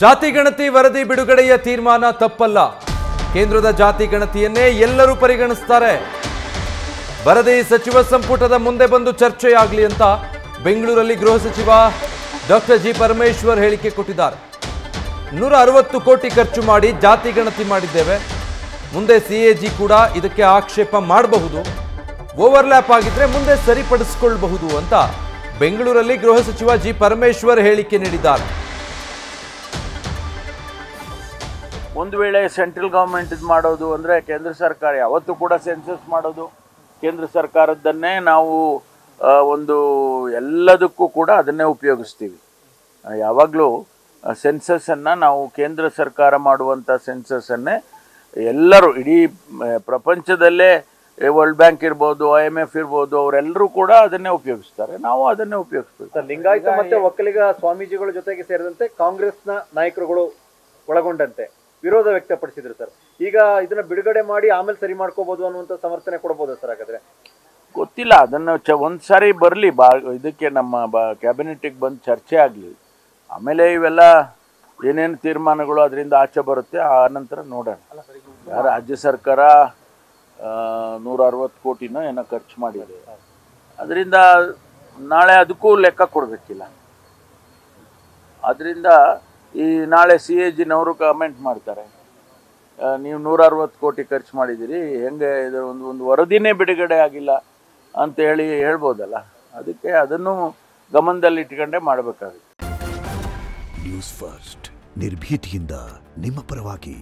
ಜಾತಿ ಗಣತಿ ವರದಿ ಬಿಡುಗಡೆಯ ತೀರ್ಮಾನ ತಪ್ಪಲ್ಲ. ಕೇಂದ್ರದ ಜಾತಿ ಗಣತಿಯನ್ನೇ ಎಲ್ಲರೂ ಪರಿಗಣಿಸುತ್ತಾರೆ. ವರದಿ ಸಚಿವ ಸಂಪುಟದ ಮುಂದೆ ಬಂದು ಚರ್ಚೆಯಾಗಲಿ ಅಂತ ಬೆಂಗಳೂರಲ್ಲಿ ಗೃಹ ಸಚಿವ ಡಾಕ್ಟರ್ ಜಿ ಪರಮೇಶ್ವರ್ ಹೇಳಿಕೆ ಕೊಟ್ಟಿದ್ದಾರೆ. 160 ಕೋಟಿ ಖರ್ಚು ಮಾಡಿ ಜಾತಿ ಗಣತಿ ಮಾಡಿದ್ದೇವೆ. ಮುಂದೆ ಸಿಎಜಿ ಕೂಡ ಇದಕ್ಕೆ ಆಕ್ಷೇಪ ಮಾಡಬಹುದು. ಓವರ್ಲ್ಯಾಪ್ ಆಗಿದ್ರೆ ಮುಂದೆ ಸರಿಪಡಿಸಿಕೊಳ್ಳಬಹುದು ಅಂತ ಬೆಂಗಳೂರಲ್ಲಿ ಗೃಹ ಸಚಿವ ಜಿ ಪರಮೇಶ್ವರ್ ಹೇಳಿಕೆ ನೀಡಿದ್ದಾರೆ. ಒಂದು ವೇಳೆ ಸೆಂಟ್ರಲ್ ಗವರ್ಮೆಂಟ್ ಇದು ಮಾಡೋದು ಅಂದರೆ ಕೇಂದ್ರ ಸರ್ಕಾರ ಯಾವತ್ತೂ ಕೂಡ ಸೆನ್ಸಸ್ ಮಾಡೋದು ಕೇಂದ್ರ ಸರ್ಕಾರದ್ದನ್ನೇ ನಾವು ಒಂದು ಎಲ್ಲದಕ್ಕೂ ಕೂಡ ಅದನ್ನೇ ಉಪಯೋಗಿಸ್ತೀವಿ. ಯಾವಾಗಲೂ ಸೆನ್ಸಸ್ಸನ್ನು ನಾವು ಕೇಂದ್ರ ಸರ್ಕಾರ ಮಾಡುವಂಥ ಸೆನ್ಸಸ್ಸನ್ನೇ ಎಲ್ಲರೂ ಇಡೀ ಪ್ರಪಂಚದಲ್ಲೇ ವರ್ಲ್ಡ್ ಬ್ಯಾಂಕ್ ಇರ್ಬೋದು, IMF ಇರ್ಬೋದು, ಅವರೆಲ್ಲರೂ ಕೂಡ ಅದನ್ನೇ ಉಪಯೋಗಿಸ್ತಾರೆ. ನಾವು ಅದನ್ನೇ ಉಪಯೋಗಿಸ್ತೀವಿ. ಲಿಂಗಾಯತ ಮತ್ತೆ ಒಕ್ಕಲಿಗ ಸ್ವಾಮೀಜಿಗಳ ಜೊತೆಗೆ ಸೇರಿದಂತೆ ಕಾಂಗ್ರೆಸ್ನ ನಾಯಕರುಗಳು ಒಳಗೊಂಡಂತೆ ವಿರೋಧ ವ್ಯಕ್ತಪಡಿಸಿದ್ರು ಸರ್. ಈಗ ಇದನ್ನ ಬಿಡುಗಡೆ ಮಾಡಿ ಆಮೇಲೆ ಸರಿ ಮಾಡ್ಕೋಬಹುದು ಅನ್ನುವಂಥ ಸಮರ್ಥನೆ ಕೊಡಬಹುದು ಸರ್? ಹಾಗಾದ್ರೆ ಗೊತ್ತಿಲ್ಲ, ಅದನ್ನು ಒಂದು ಸಾರಿ ಬರಲಿ, ಇದಕ್ಕೆ ನಮ್ಮ ಕ್ಯಾಬಿನೆಟಿಗೆ ಬಂದು ಚರ್ಚೆ ಆಗಲಿ, ಆಮೇಲೆ ಇವೆಲ್ಲ ಏನೇನು ತೀರ್ಮಾನಗಳು ಅದರಿಂದ ಆಚೆ ಬರುತ್ತೆ, ಆ ನಂತರ ನೋಡೋಣ. ರಾಜ್ಯ ಸರ್ಕಾರ 160 ಕೋಟಿನ ಏನೋ ಖರ್ಚು ಮಾಡಿದೆ, ಅದರಿಂದ ನಾಳೆ ಅದಕ್ಕೂ ಲೆಕ್ಕ ಕೊಡಬೇಕಿಲ್ಲ. ಅದರಿಂದ ಈ ನಾಳೆ CAGನವರು ಕಮೆಂಟ್ ಮಾಡ್ತಾರೆ, ನೀವು 160 ಕೋಟಿ ಖರ್ಚು ಮಾಡಿದ್ದೀರಿ, ಹೆಂಗೆ ಇದು ಒಂದು ವರದಿನೇ ಬಿಡುಗಡೆ ಆಗಿಲ್ಲ ಅಂತ ಹೇಳ್ಬೋದಲ್ಲ. ಅದಕ್ಕೆ ಅದನ್ನು ಗಮನದಲ್ಲಿಟ್ಕೊಂಡೇ ಮಾಡಬೇಕಾಗುತ್ತೆ. ನ್ಯೂಸ್ ಫಸ್ಟ್ ನಿರ್ಭೀತಿಯಿಂದ ನಿಮ್ಮ ಪರವಾಗಿ.